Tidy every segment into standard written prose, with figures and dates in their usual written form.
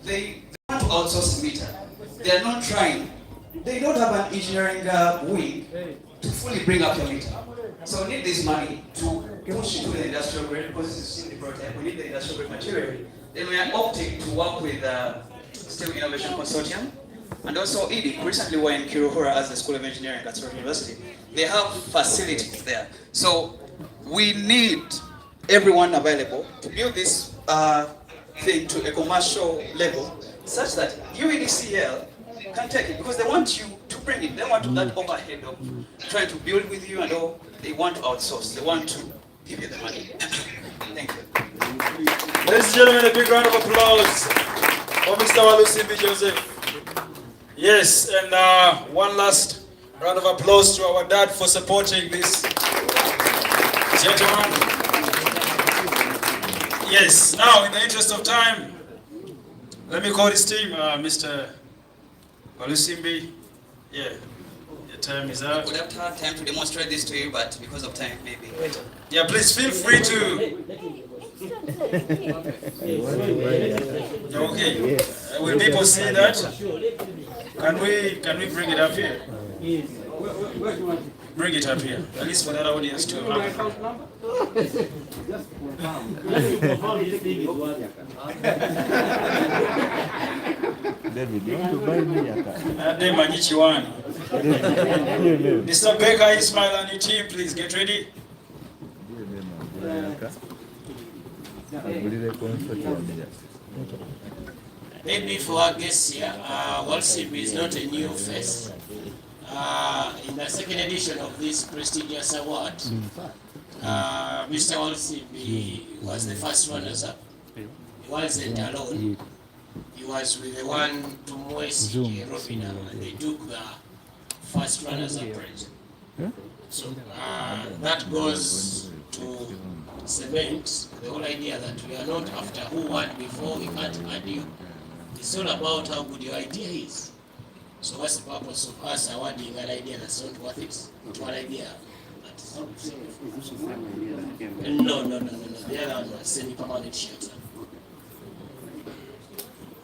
they want to outsource meter. They are not trying. They don't have an engineering wing to fully bring up your meter. So we need this money to push into the industrial grade because this is in the prototype. We need the industrial grade material. Then we are opting to work with Steel Innovation Consortium and also EDIC. Recently we're in Kiruhura as the School of Engineering at Consortium University. They have facilities there. So we need everyone available to build this thing to a commercial level such that UEDCL can take it because they want you to bring it. They want that overhead of trying to build with you and all. They want to outsource. They want to give you the money. Thank you. Ladies and gentlemen, a big round of applause for Mr. Walusimbi Joseph. Yes, and one last round of applause to our dad for supporting this gentleman. Yes, now in the interest of time, let me call his team, Mr. Walusimbi. Yeah, your time is up. We would have to have time to demonstrate this to you, but because of time, maybe later. Yeah, please feel free to. Okay. Will people see that? Can we bring it up here? Bring it up here, at least for that audience too. David, you want to buy me a car? Mr. Baker, Ismail and your team, please get ready. Maybe for our guests here, Walusimbi is not a new face. In the second edition of this prestigious award, Mr. Walusimbi was the first runners-up. He wasn't alone. He was with the one to Moise Robina, and they took the first runners-up prize. So that goes to cement the whole idea that we are not after who won before, we can't add you. It's all about how good your idea is. So what's the purpose of us awarding an idea that's not worth it? Not one idea. No. The other one was semi-permanent shelter.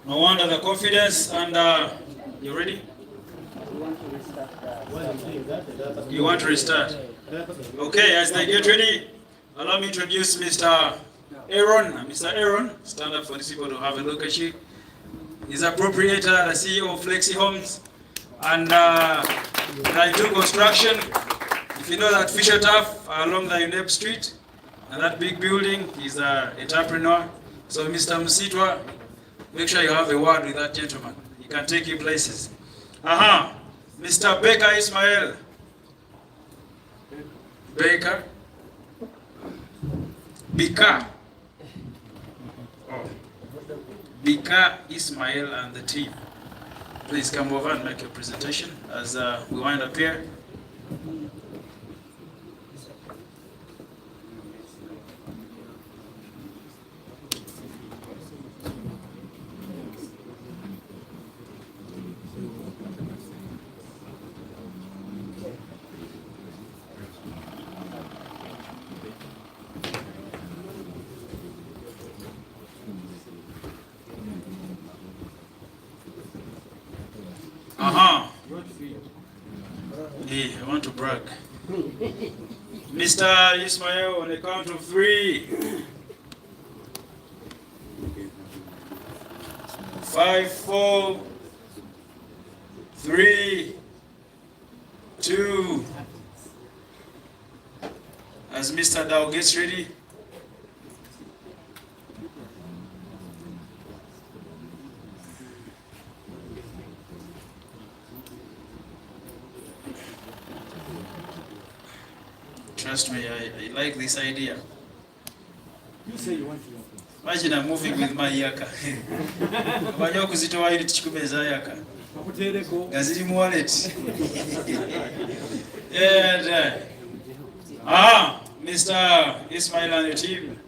No wonder the confidence and you ready? You want to restart? Okay, as they get ready, allow me to introduce Mr. Aaron. Mr. Aaron, stand up for these people to have a look at you. He's a proprietor, the CEO of Flexi Homes, and I do construction. If you know that Fisher Turf along the UNEP Street, and that big building, he's an entrepreneur. So Mr. Msitwa, make sure you have a word with that gentleman. He can take you places. Mr. Baker Ismail. Baker. Bika. Bika Ismail and the team. Please come over and make your presentation as we wind up here. Hey, I want to brag. Mr. Ismail, on the count of 3. 5, 4, 3, 2. As Mr. Dow gets ready. Trust me, I like this idea. You say you want to. Imagine I'm moving with my yaka. Abanya kuzitoa ili tuchikumeza yaka. Gazili mu wallet. And Mr. Ismail and your team.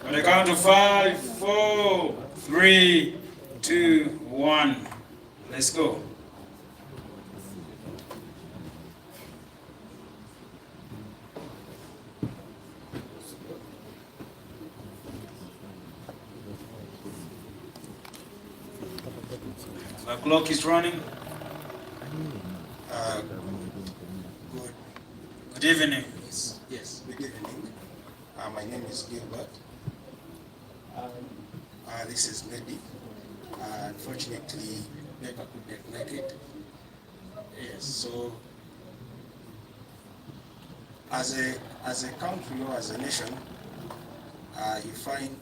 On the count of 5, 4, 3, 2, 1. Let's go. The clock is running. Good. Good evening. Yes, good evening. My name is Gilbert. This is Mehdi. Unfortunately, never could make it. Yes, so as a country or as a nation, you find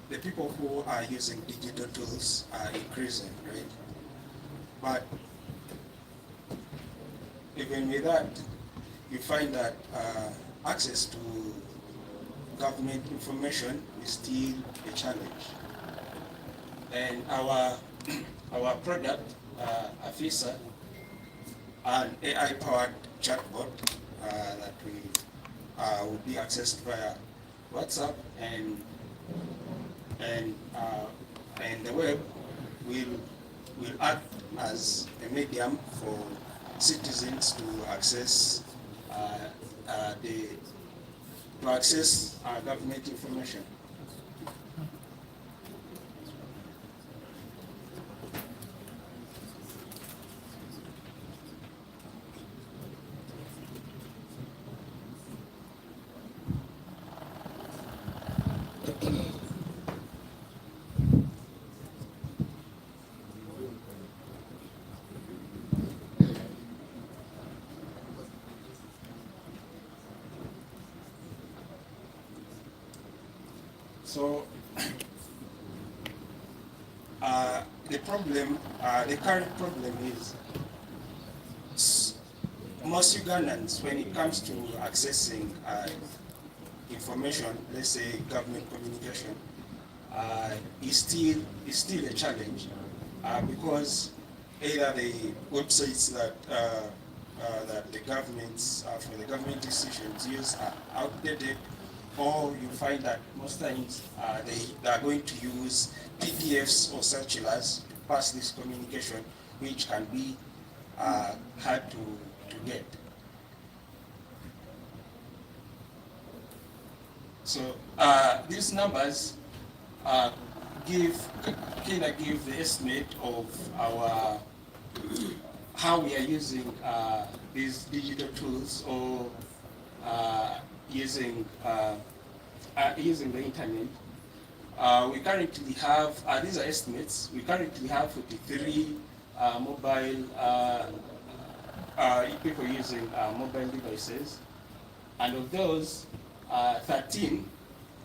the people who are using digital tools are increasing, right? But even with that, you find that access to government information is still a challenge. And our product, Afisa, an AI-powered chatbot that will be accessed via WhatsApp and the web will act as a medium for citizens to access government information. So the current problem is most Ugandans, when it comes to accessing information, let's say government communication, is still a challenge because either the websites that the governments for the government decisions use are outdated, or you find that most times they are going to use PDFs or circulars to pass this communication, which can be hard to get. So these numbers give the estimate of how we are using these digital tools or using the internet. We currently have, these are estimates, we currently have 43 mobile people using mobile devices, and of those, 13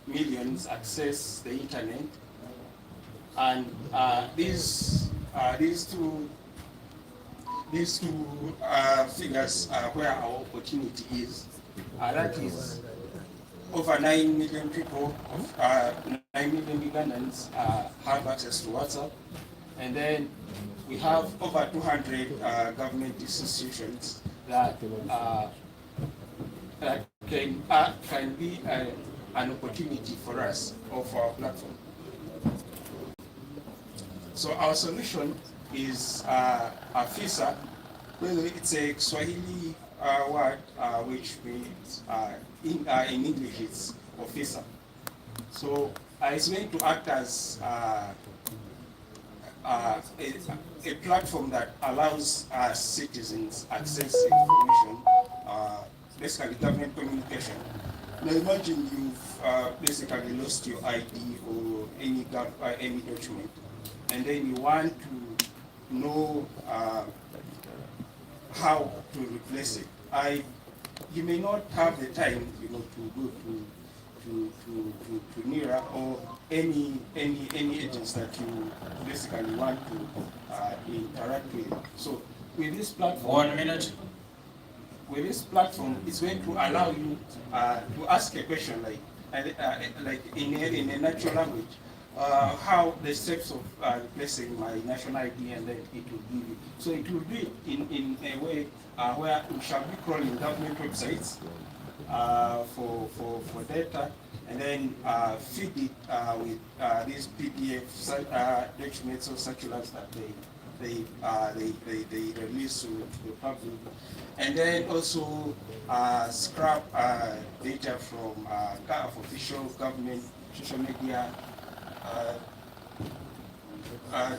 millions access the internet, and these two figures are where our opportunity is. That is over 9 million people, 9 million Ugandans have access to WhatsApp, and then we have over 200 government institutions that can be an opportunity for us or for our platform. So our solution is Afisa. Well, it's a Swahili word which means in English it's officer. So it's going to act as a platform that allows citizens access information, basically government communication. Now imagine you've basically lost your ID or any document, and then you want to know how to replace it. You may not have the time, to go to NIRA or any agents that you basically want to interact with. So with this platform, 1 minute. With this platform, it's going to allow you to ask a question like in a natural language. How the steps of replacing my national ID, and then it will give you. So it will do it in a way where we shall be crawling government websites for data, and then feed it with these PDF documents or circulars that they release to the public, and then also scrap data from official government social media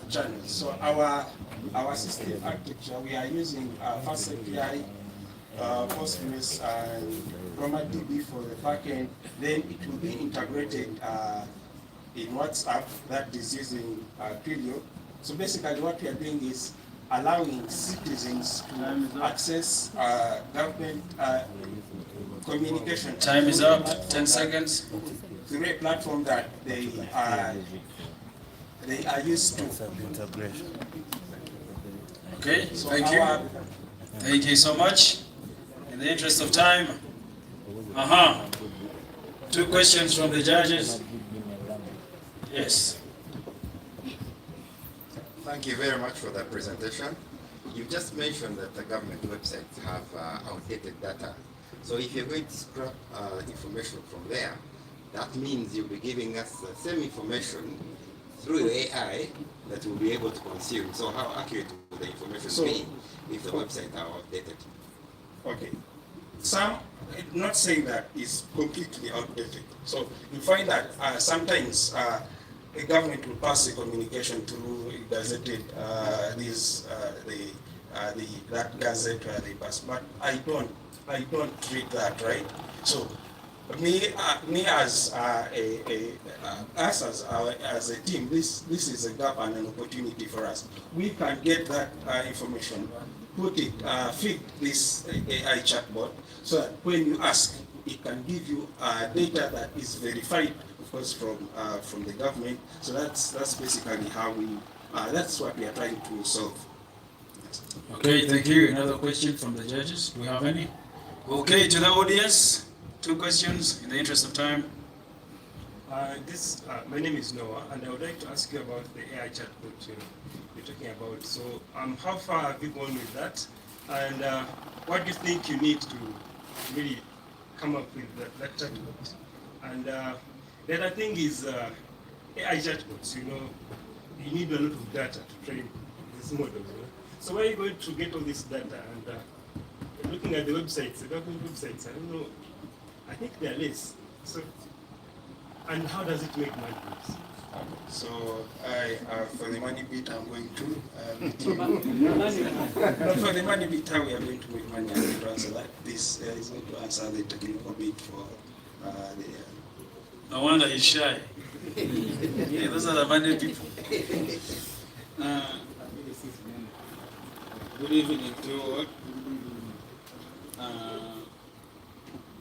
channels. So our system architecture, we are using Fast API, Postgres, and RomaDB for the backend. Then it will be integrated in WhatsApp that is using Twilio. So basically what we are doing is allowing citizens to access government communication. Time is up, 10 seconds. Through a platform that they are used to. Okay, So thank you. Thank you so much. In the interest of time, two questions from the judges. Yes. Thank you very much for that presentation. You just mentioned that the government websites have outdated data. So if you're going to scrap information from there, that means you'll be giving us the same information through AI that we'll be able to consume. So how accurate will the information be if the websites are outdated? Okay. Not saying that is completely outdated. So you find that sometimes a government will pass a communication through a gazetted that gazette where they pass, but I don't treat that, right? So me as as a team, this is a gap and an opportunity for us. We can get that information, put it, feed this AI chatbot, so that when you ask, it can give you data that is verified, of course, from the government. So that's basically how that's what we are trying to solve. Okay, thank you. Another question from the judges. Do we have any? Okay, to the audience, two questions in the interest of time. My name is Noah, and I would like to ask you about the AI chatbot you're talking about. So, how far have you gone with that? And what do you think you need to really come up with that chatbot? And the other thing is AI chatbots. You need a lot of data to train this model. So where are you going to get all this data? And looking at the websites, the government websites, I don't know. I think they're less. So, and how does it make money? So for the money bit, I'm going to. For the money bit, how we are going to make money, I'm going to answer that. This is going to answer the technical bit for the. No wonder he's shy. Yeah, those are the money people. Good evening to you all.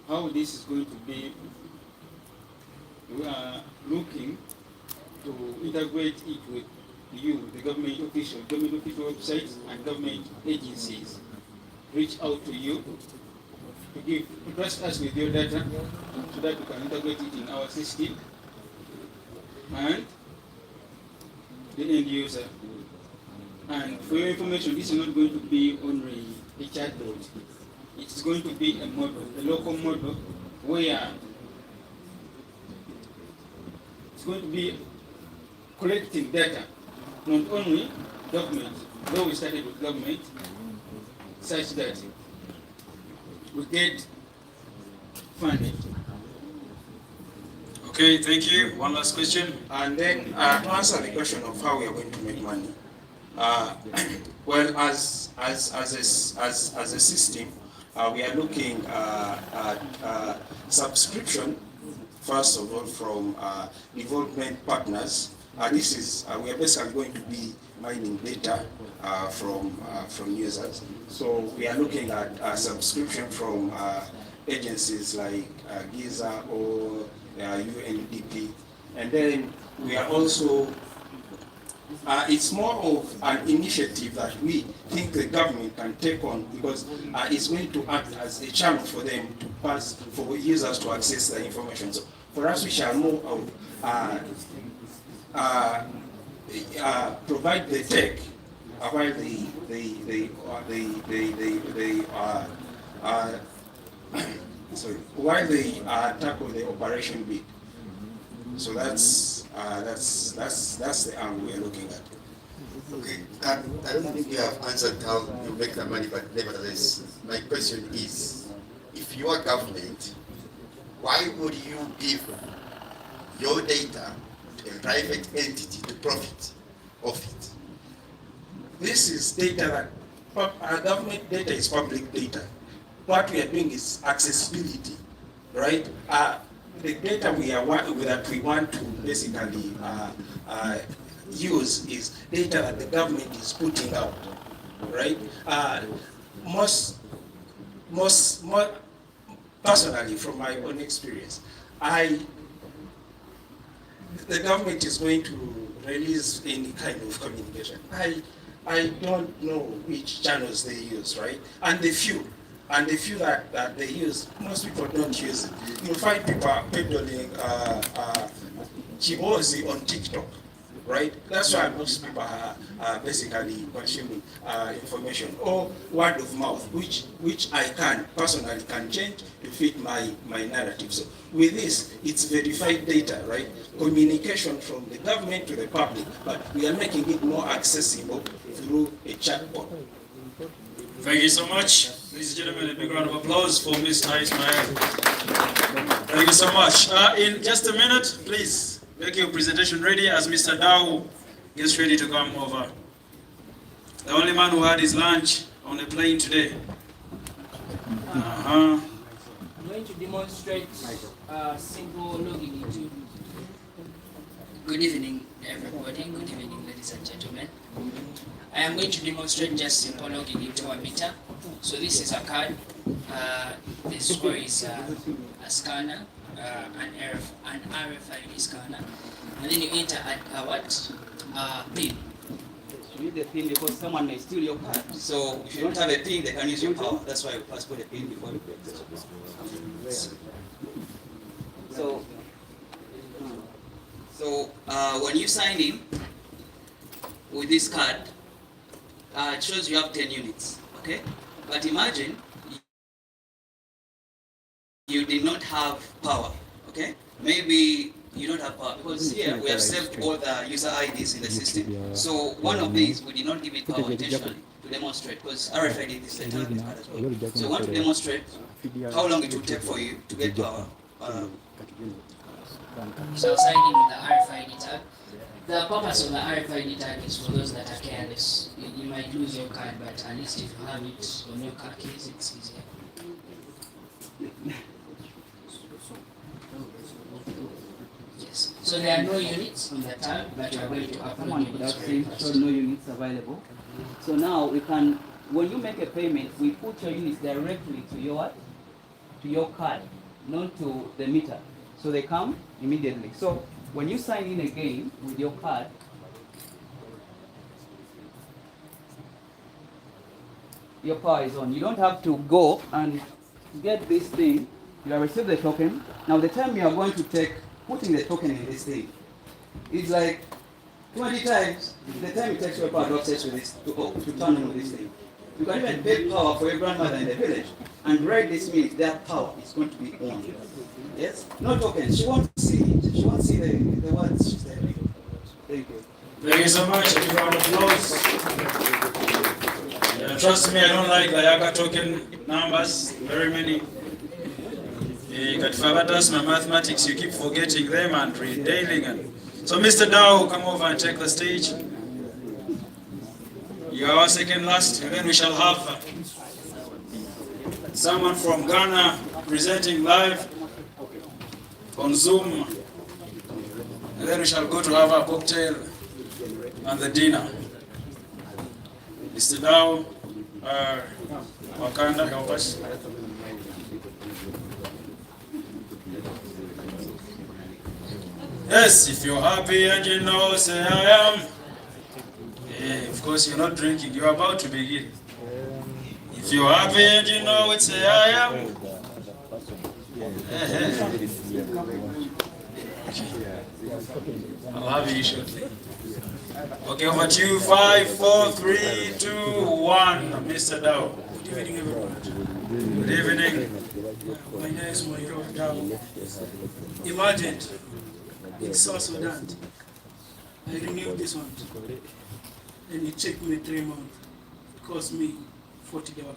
How this is going to be, we are looking to integrate it with you, the government official websites and government agencies. Reach out to you to trust us with your data so that we can integrate it in our system and the end user. And for your information, this is not going to be only a chatbot. It's going to be a model, a local model, where it's going to be collecting data, not only government, though we started with government, such that we get funded. Okay, thank you. One last question. And then to answer the question of how we are going to make money, well, as a system, we are looking at subscription, first of all, from development partners. This is we are basically going to be mining data from users. So we are looking at subscription from agencies like GIZA or UNDP, and then we are also. It's more of an initiative that we think the government can take on, because it's going to act as a channel for them to pass, for users to access the information. So for us, we shall more of provide the tech while they tackle the operation bit. So that's the angle we are looking at. Okay, I don't think you have answered how you make the money, but nevertheless, my question is, if you are government, why would you give your data to a private entity to profit of it. This is data that government data is public data. What we are doing is accessibility, right? The data that we want to basically use is data that the government is putting out, right? More personally, from my own experience, the government is going to release any kind of communication. I don't know which channels they use, right? And the few that they use, most people don't use it. You'll find people peddling chibozi on TikTok, right? That's why most people are basically consuming information, or word of mouth, which I personally can change to fit my narrative. So with this, it's verified data, right? Communication from the government to the public, but we are making it more accessible through a chatbot. Thank you so much. Ladies and gentlemen, a big round of applause for Mr. Ismail. Thank you so much. In just a minute, please make your presentation ready as Mr. Dao gets ready to come over. The only man who had his lunch on the plane today. I'm going to demonstrate simple logging into. Good evening, everybody. Good evening, ladies and gentlemen. I am going to demonstrate just simple logging into a meter. So this is a card. This score is a scanner, an RFID scanner, and then you enter a what? PIN. You need the PIN because someone may steal your card. So if you don't have a PIN, they can use your power. That's why you first put a PIN before you get it. So when you sign in with this card, it shows you have 10 units, okay? But imagine you did not have power, okay? Maybe you don't have power, because here we have saved all the user IDs in the system. So one of these, we did not give it power intentionally to demonstrate, because RFID is the target card as well. So we want to demonstrate how long it will take for you to get power. So signing with the RFID tag. The purpose of the RFID tag is for those that are careless. You might lose your card, but at least if you have it on your car keys, it's easier. Yes. So there are no units on the tag, but you are going to upload units. So no units available. So now we can, when you make a payment, we put your units directly to your card, not to the meter. So they come immediately. So when you sign in again with your card, your power is on. You don't have to go and get this thing. You have received the token. Now the time you are going to take putting the token in this thing, it's like 20 times the time it takes your power to access with this, to turn on with this thing. You can even pay power for your grandmother in the village, and right this minute that power is going to be on. Yes? No tokens. She won't see it. She won't see the words she's telling. Thank you. Thank you so much. A big round of applause. Trust me, I don't like the Yaka token numbers. Very many. My mathematics, you keep forgetting them and redailing. So Mr. Dao, come over and take the stage. You are our second last, and then we shall have someone from Ghana presenting live on Zoom, and then we shall go to have a cocktail and the dinner. Mr. Dao, Wakanda, help us. Yes, if you're happy and you know, say I am. Yeah, of course you're not drinking, you're about to begin. If you're happy and you know it, say I am. I'll have you shortly. Okay, over to you. 5, 4, 3, 2, 1. Mr. Dao. Good evening, everyone. Good evening. My name is Moiro Dao. Imagine, in South Sudan, I renewed this one, and it took me 3 months. It cost me $40.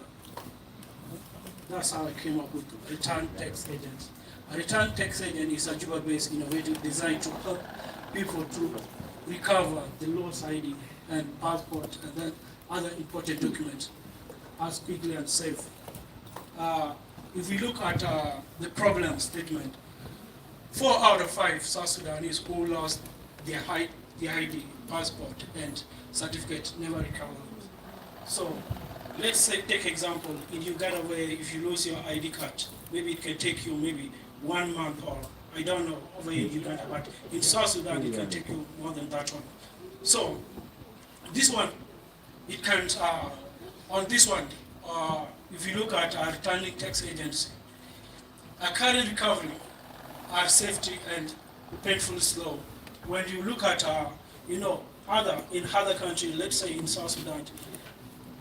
That's how I came up with Return Tax Agents. A return tax agent is a Juba-based innovative designed to help people to recover the lost ID and passport and then other important documents as quickly and safe. If we look at the problem statement, 4 out of 5 South Sudanese who lost their ID, passport, and certificate never recovered. So let's say, take example, in Uganda where if you lose your ID card, maybe it can take you maybe 1 month or I don't know over in Uganda, but in South Sudan it can take you more than that one. So this one, it can, on this one, if you look at our returning tax agency, our current recovery are safety and painfully slow. When you look at, in other countries, let's say in South Sudan,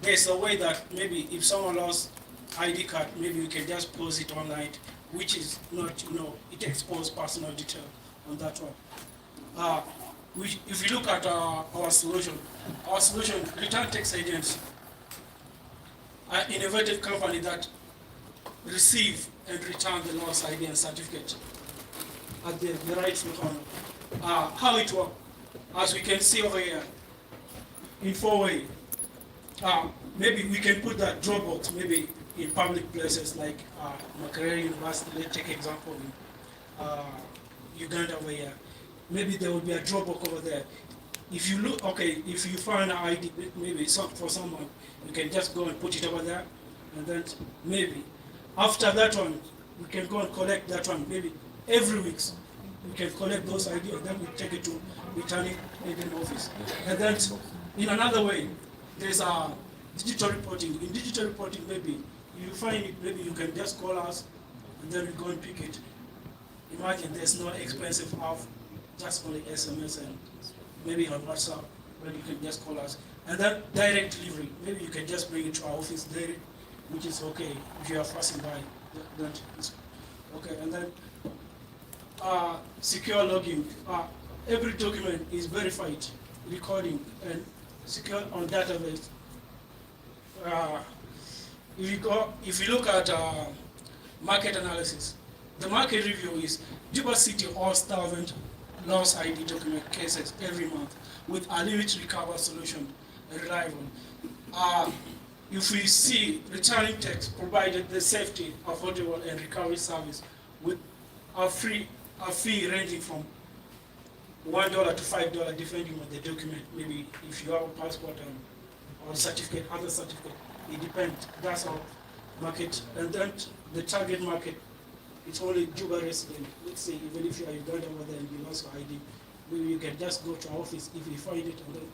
there's a way that maybe if someone lost ID card, maybe you can just post it online, which is not, it exposes personal detail on that one. If you look at our solution, return tax agents are innovative company that receive and return the lost ID and certificate at the rightful corner. How it works, as we can see over here, in 4 ways. Maybe we can put that Dropbox maybe in public places like Makerere University. Let's take example in Uganda where maybe there will be a Dropbox over there. If you look, if you find an ID maybe for someone, you can just go and put it over there, and then maybe after that one, we can go and collect that one. Maybe every week we can collect those ID and then we take it to returning agent office. And then in another way, there's a digital reporting. In digital reporting, maybe you find it, maybe you can just call us and then we go and pick it. Imagine there's no expensive app, just only SMS and maybe on WhatsApp, where you can just call us. And then direct delivery, maybe you can just bring it to our office direct, which is okay if you are passing by. Then it's okay. And then secure login. Every document is verified, recording, and secure on database. If you look at market analysis, the market review is Juba City hosts 1,000 lost ID document cases every month with a limit recover solution reliable. If we see returning tax provided the safety, affordable, and recovery service with a fee ranging from $1 to $5 depending on the document. Maybe if you have a passport or certificate, other certificate, it depends. That's our market. And then the target market, it's only Juba resident. Let's say even if you are Uganda over there and you lost your ID, maybe you can just go to our office if you find it, and then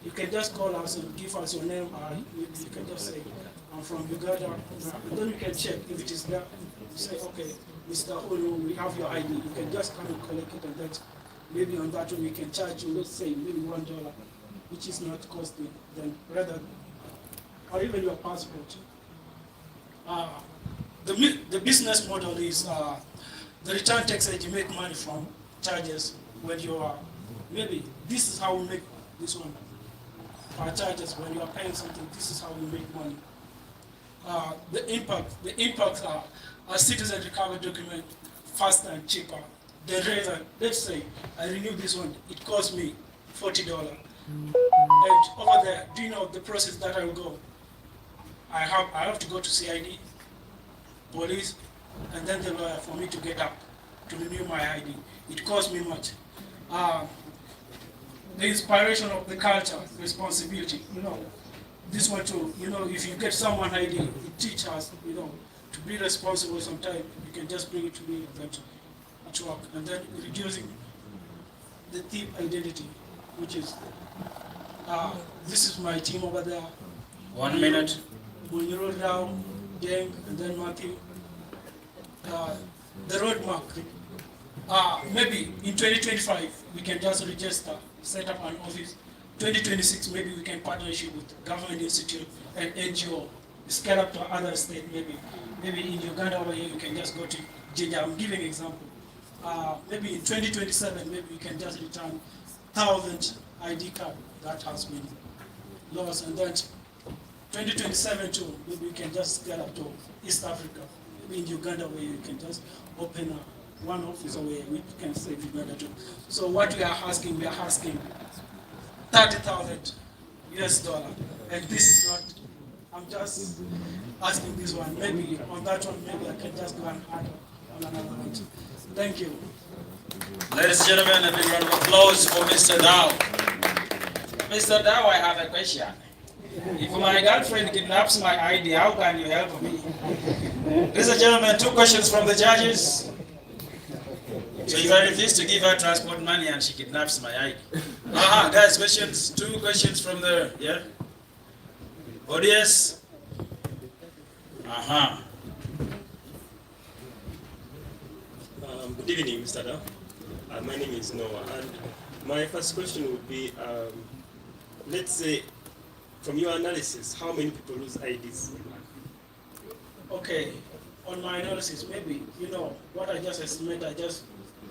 you can just call us and give us your name. You can just say, I'm from Uganda. And then you can check if it is there. You say, okay, Mr. Olu, we have your ID. You can just come and collect it, and then maybe on that one we can charge you, let's say, maybe $1, which is not costly, then rather, or even your passport. The business model is the return tax that you make money from charges when you are, maybe this is how we make this one. Our charges when you are paying something, this is how we make money. The impact are a citizen recovery document faster and cheaper. The rather, let's say I renew this one, it costs me $40. And over there, do you know the process that I will go? I have to go to CID, police, and then the lawyer for me to get up to renew my ID. It costs me much. The inspiration of the culture, responsibility, this one too, if you get someone ID, it teaches us, to be responsible sometimes. You can just bring it to me at work, and then reducing the thief identity, which is, this is my team over there. 1 minute. When you roll down, Deng, and then Matthew, the roadmap. Maybe in 2025, we can just register, set up an office. 2026, maybe we can partnership with government institute and NGO, scale up to other state, maybe. Maybe in Uganda over here, you can just go to Jinja. I'm giving an example. Maybe in 2027, maybe we can just return 1,000 ID card that has been lost. And then 2027 too, maybe we can just scale up to East Africa. Maybe in Uganda where you can just open one office away, we can save you better too. So what we are asking 30,000 US dollar, and this is not. I'm just asking this one. Maybe on that one, maybe I can just go and add on another one. Thank you. Ladies and gentlemen, a big round of applause for Mr. Dow. Mr. Dow, I have a question. If my girlfriend kidnaps my ID, how can you help me? Ladies and gentlemen, 2 questions from the judges. So if I refuse to give her transport money and she kidnaps my ID. Guys, questions. 2 questions from the, audience. Good evening, Mr. Dow. My name is Noah, and my first question would be, let's say, from your analysis, how many people lose IDs? Okay, on my analysis, maybe, what I just estimate,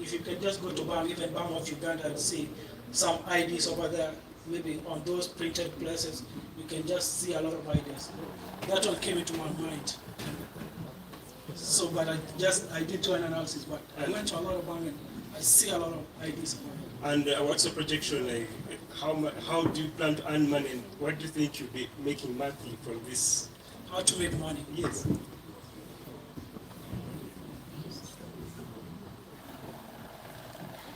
if you can just go to Bam, even Bam of Uganda, and see some IDs over there, maybe on those printed places, you can just see a lot of IDs. That one came into my mind. So, but I did do an analysis, but I went to a lot of Bam and I see a lot of IDs. And what's your projection? Like, how do you plan to earn money, and what do you think you'll be making monthly from this? How to make money? Yes.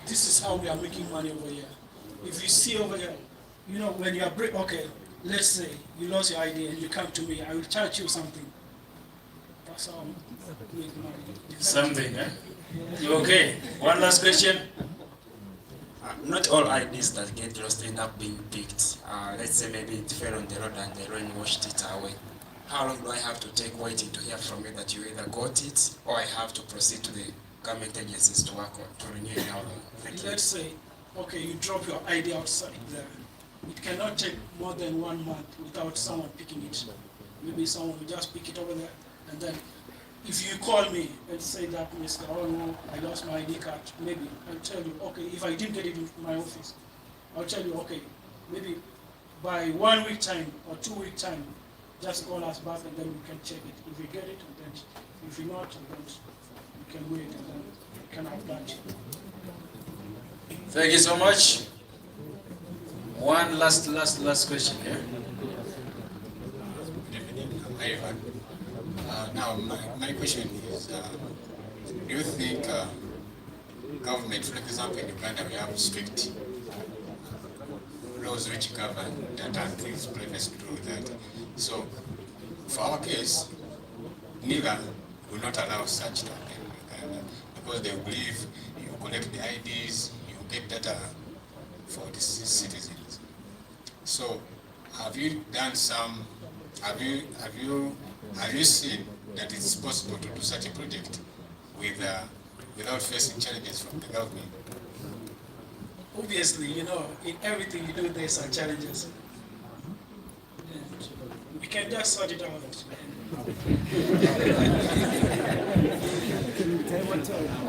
This is how we are making money over here. If you see over here, when you are let's say you lost your ID and you come to me, I will charge you something. That's how we make money. Something, eh? You okay? One last question. Not all IDs that get lost end up being picked. Let's say maybe it fell on the road and the rain washed it away. How long do I have to take waiting to hear from you that you either got it, or I have to proceed to the government agencies to work on, to renew it? How long? Let's say, you drop your ID outside there. It cannot take more than 1 month without someone picking it. Maybe someone will just pick it over there, and then if you call me and say that, Mr. Oh no, I lost my ID card, maybe I'll tell you, if I didn't get it in my office, I'll tell you, maybe by 1 week time or 2 week time, just call us back and then we can check it. If we get it, and then if we not, then we can wait and then we can have that. Thank you so much. One last question here. Good evening, Ivan. Now, my question is, do you think government, for example, in Uganda, we have strict laws which govern data and things privacy to do that? So, for our case, neither will not allow such to happen in Uganda, because they believe you collect the IDs, you get data for the citizens. So, have you done some? Have you seen that it's possible to do such a project without facing challenges from the government? Obviously, in everything you do, there's some challenges. And we can just sort it out.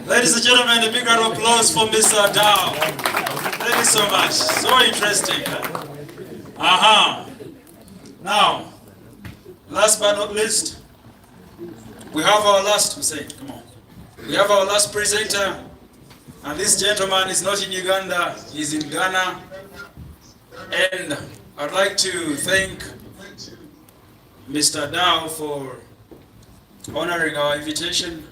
Ladies and gentlemen, a big round of applause for Mr. Dow. Thank you so much. So interesting. Now, last but not least, we have our last presenter, and this gentleman is not in Uganda, he's in Ghana, and I'd like to thank Mr. Dow for honoring our invitation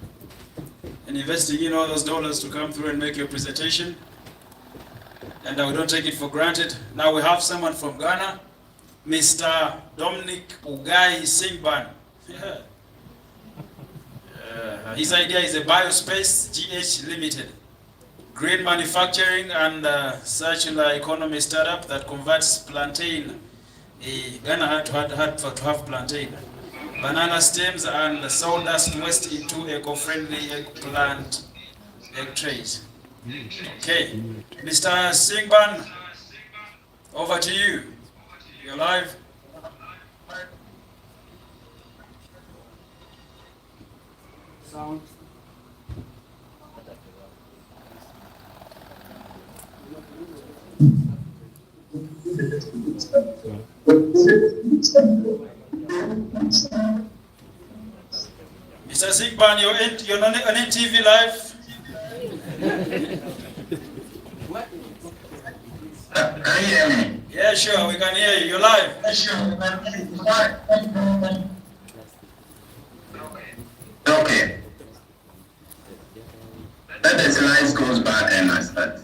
and investing in all those dollars to come through and make your presentation, and we don't take it for granted. Now we have someone from Ghana, Mr. Dominic Ugai Singban. His idea is a biospace GH Limited, green manufacturing and circular economy startup that converts plantain. Ghana had to have plantain, banana stems and sawdust waste into eco-friendly eggplant egg trays. Okay, Mr. Singban, over to you. You're live. Sound. Mr. Singban, you're on NTV Live. Can you hear me? Yeah, sure, we can hear you. You're live. Okay. Let the slides goes back and I start.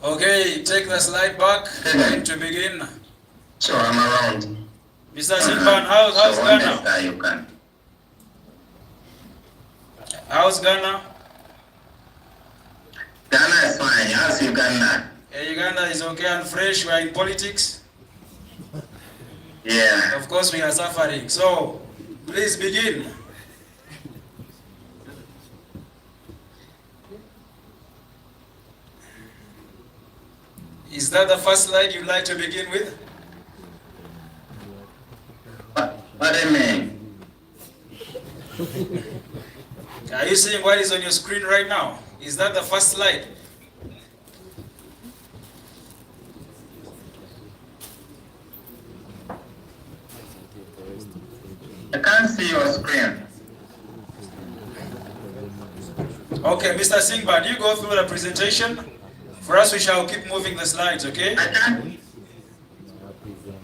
Okay, take the slide back. Going to begin. Sure, I'm around. Mr. Simban, how's so Ghana? You can. How's Ghana? Ghana is fine. How's Uganda? Yeah, Uganda is okay and fresh. We are in politics. Yeah. Of course, we are suffering. So, please begin. Is that the first slide you'd like to begin with? What do you mean? Are you seeing what is on your screen right now? Is that the first slide? I can't see your screen. Okay, Mr. Singban, you go through the presentation. For us, we shall keep moving the slides, okay? I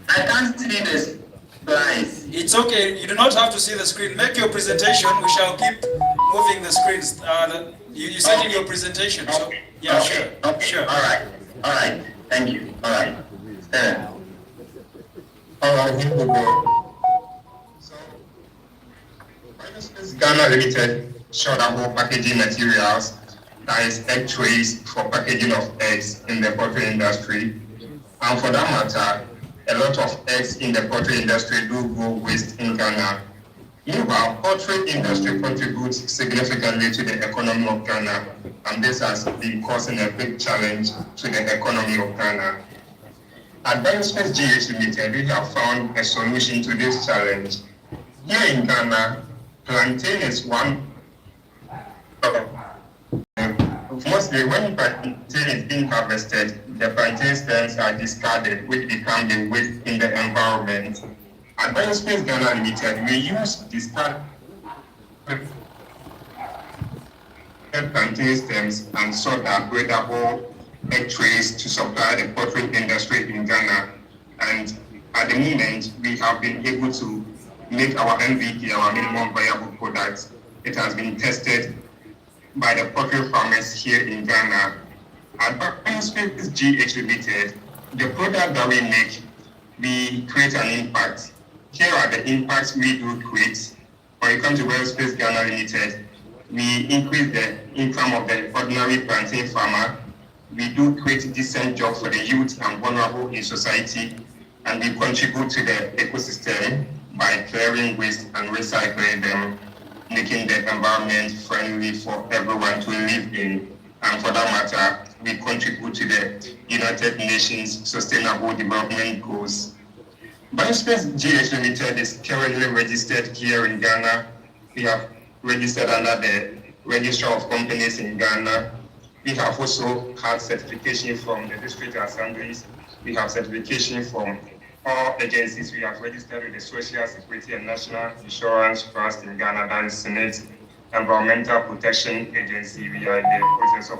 can't see the slides. It's okay. You do not have to see the screen. Make your presentation. We shall keep moving the screens. You said in your presentation. So, yeah, okay. Sure. Okay. Sure. All right. Thank you. All right. All right, here we go. So, Biospace Ghana Limited showable packaging materials, that is egg trays for packaging of eggs in the poultry industry. And for that matter, a lot of eggs in the poultry industry do go waste in Ghana. Meanwhile, poultry industry contributes significantly to the economy of Ghana, and this has been causing a big challenge to the economy of Ghana. At Biospace GH Limited, we have found a solution to this challenge. Here in Ghana, plantain is one of mostly when plantain is being harvested, the plantain stems are discarded, which become a waste in the environment. At Biospace Ghana Limited, we use discarded plantain stems and soda-gradable egg trays to supply the poultry industry in Ghana. And at the moment, we have been able to make our MVP, our minimum viable product. It has been tested by the poultry farmers here in Ghana. At Biospace GH Limited, the product that we make, we create an impact. Here are the impacts we do create. When it comes to Biospace Ghana Limited, we increase the income of the ordinary plantain farmer. We do create decent jobs for the youth and vulnerable in society, and we contribute to the ecosystem by clearing waste and recycling them, making the environment friendly for everyone to live in. And for that matter, we contribute to the United Nations Sustainable Development Goals. Biospace GH Limited is currently registered here in Ghana. We have registered under the Register of Companies in Ghana. We have also had certification from the district assemblies. We have certification from all agencies. We have registered with the Social Security and National Insurance Trust in Ghana, that is Senate Environmental Protection Agency. We are in the process of